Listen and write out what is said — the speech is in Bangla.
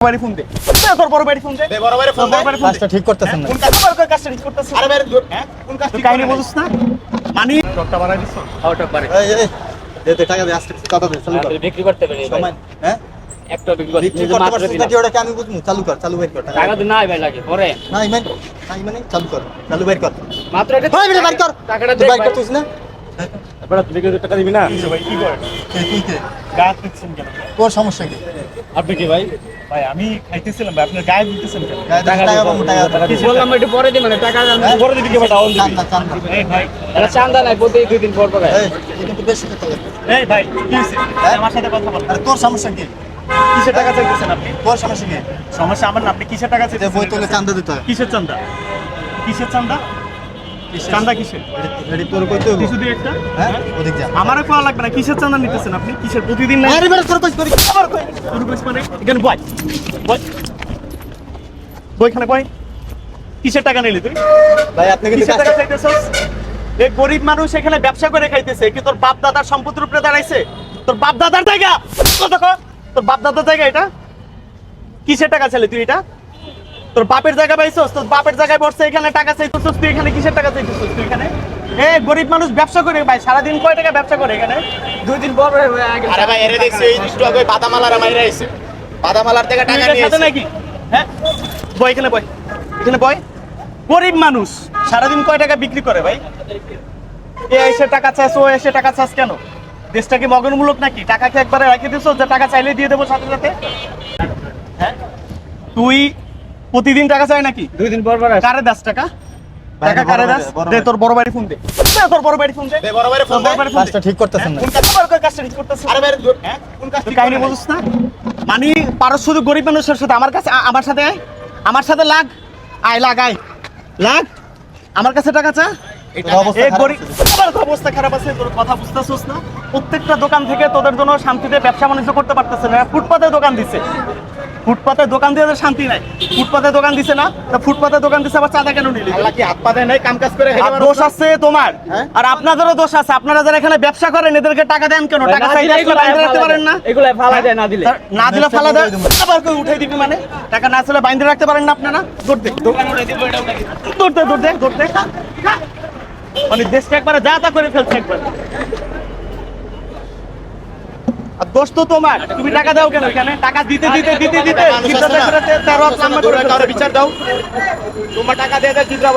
বাড়ি ফোন দে তোর বড় বাড়ি ফোন দে বড় ভাই ফোন দে কাজটা ঠিক করতেছেন না কোন কাজটা ঠিক করতেছিস আরে ভাই হ্যাঁ কোন কাজ ঠিক কাহিনী বুঝছ না মানে টকটা বাড়াই দিছ আউট অফ বাড়ি এই দে টাকা দে আস্তে টাকা দে চালু কর বিক্রি করতে পারি ভাই সময় হ্যাঁ একটা বিক্রি করতে বিক্রি করতে পারছিস না কি ওটা কি আমি বুঝমু চালু কর চালু বাইর কর টাকা তো নাই ভাই লাগে পরে না ইমান মানে চালু কর চালু বাইর কর মাত্র এটা ভাই বেটা বাইর কর টাকাটা তুই দে বাইর করছিস না বড় তুমি কি টাকা দিবি না ভাই কি করে তুই কে গাছ দিচ্ছেন কেন তোর সমস্যা কি আপনি কি ভাই ভাই আমি খাইতেছিলাম ভাই আপনার গায়ে দিতেছেন কেন টাকা পাবো টাকা কি বললাম একটু পরে দি মানে টাকা বড় দিবি কি বেটা অন দিবি চান্দা চান্দা এই ভাই এটা চান্দা নাই প্রতি দুই দিন পর পর এই এটা তো বেশি টাকা লাগে এই ভাই কি হইছে আমার সাথে কথা বল আরে তোর সমস্যা কি কিসের টাকা চাইতেছেন আপনি তোর সমস্যা কি সমস্যা আমার না আপনি কিসের টাকা যে চাইতেছেন বই তোলে চান্দা দিতে হয় কিসের চান্দা কিসের চান্দা চান্দা কিসের এডি তোর কইতে হবে কিছু দিয়ে একটা হ্যাঁ ওদিক যা আমারও কোয়া লাগবে না কিসের চান্দা নিতেছেন আপনি কিসের প্রতিদিন না আরে বেটা তোর কইছ করি আবার কই শুরু করিস মানে এখানে বয় বয় বইখানে বয় কিসের টাকা নিলি তুই ভাই আপনি কিন্তু কিসের টাকা চাইতেছস এই গরিব মানুষ এখানে ব্যবসা করে খাইতেছে কি তোর বাপ দাদার সম্পত্তির উপরে দাঁড়াইছে তোর বাপ দাদার জায়গা কত কর তোর বাপ দাদার জায়গা এটা কিসের টাকা চাইলি তুই এটা তোর বাপের জায়গা পাইছস তোর বাপের জায়গায় বসছে এখানে টাকা চাইতেছস তুই এখানে কিসের টাকা চাইতেছস তুই এখানে গরিব মানুষ ব্যবসা করে ভাই সারাদিন কয় টাকা ব্যবসা করে এখানে দুই দিন পর আগে আরে ভাই এরে দেখছি এই একটু আগে বাদামালার মাইরা আইছে বাদামালার থেকে টাকা নিয়ে আচ্ছা, এসে নাকি হ্যাঁ বয় এখানে বয় এখানে বয় গরিব মানুষ সারাদিন কয় টাকা বিক্রি করে ভাই এ এসে টাকা চাস ও এসে টাকা চাস কেন দেশটা কি মগনমূলক নাকি টাকা কি একবারে রেখে দিছো যে টাকা চাইলে দিয়ে দেবো সাথে সাথে হ্যাঁ তুই প্রতিদিন টাকা চাই নাকি দুই দিন পর পর কারে দাস টাকা টাকা কারে দাস দে তোর বড় বাড়ি ফোন দে তোর বড় বাড়ি ফোন দে বড় ভাই তোর বড় বাড়ি ফোন দে কাজটা ঠিক করতেছেন না কোন কাজটা ঠিক করতেছিস আরে ভাই হ্যাঁ কোন কাজ তুই কাহিনী বুঝছ না মানে পারস শুধু গরিব মানুষের সাথে আমার কাছে আমার সাথে লাগ আয় লাগ আয় লাগ আমার কাছে টাকা চা অবস্থা এই খারাপ গরিব আমার তো অবস্থা খারাপ আছে তোর কথা বুঝতেছস না প্রত্যেকটা দোকান থেকে তোদের জন্য শান্তিতে ব্যবসা বাণিজ্য করতে পারতেছে না ফুটপাতে দোকান দিছে ফুটপাতে দোকান দিয়ে শান্তি নাই ফুটপাতে দোকান দিছে না তা ফুটপাতে দোকান দিছে আবার চাঁদা কেন নিলি আল্লাহ কি হাত পা দেয় নাই কাম কাজ করে খাইতে পারো দোষ আছে তোমার হ্যাঁ? আর আপনাদেরও দোষ আছে আপনারা যারা এখানে ব্যবসা করেন এদেরকে টাকা দেন কেন টাকা চাইলে আসলে বাইন্ধে রাখতে পারেন না এগুলো ফালা যায় না দিলে না দিলে ফালা দেয় আবার কই উঠাই দিবি মানে টাকা না আসলে বাইন্ধে রাখতে পারেন না আপনারা দৌড়তে দৌড়তে মানে দেশটা একবারে যা তা করে ফেলছে একবার আর দোষ তো তোমার তুমি টাকা দাও কেন এখানে টাকা দিতে মানুষ আছে না? বিচার দাও তোমার টাকা দিয়ে চিন্তা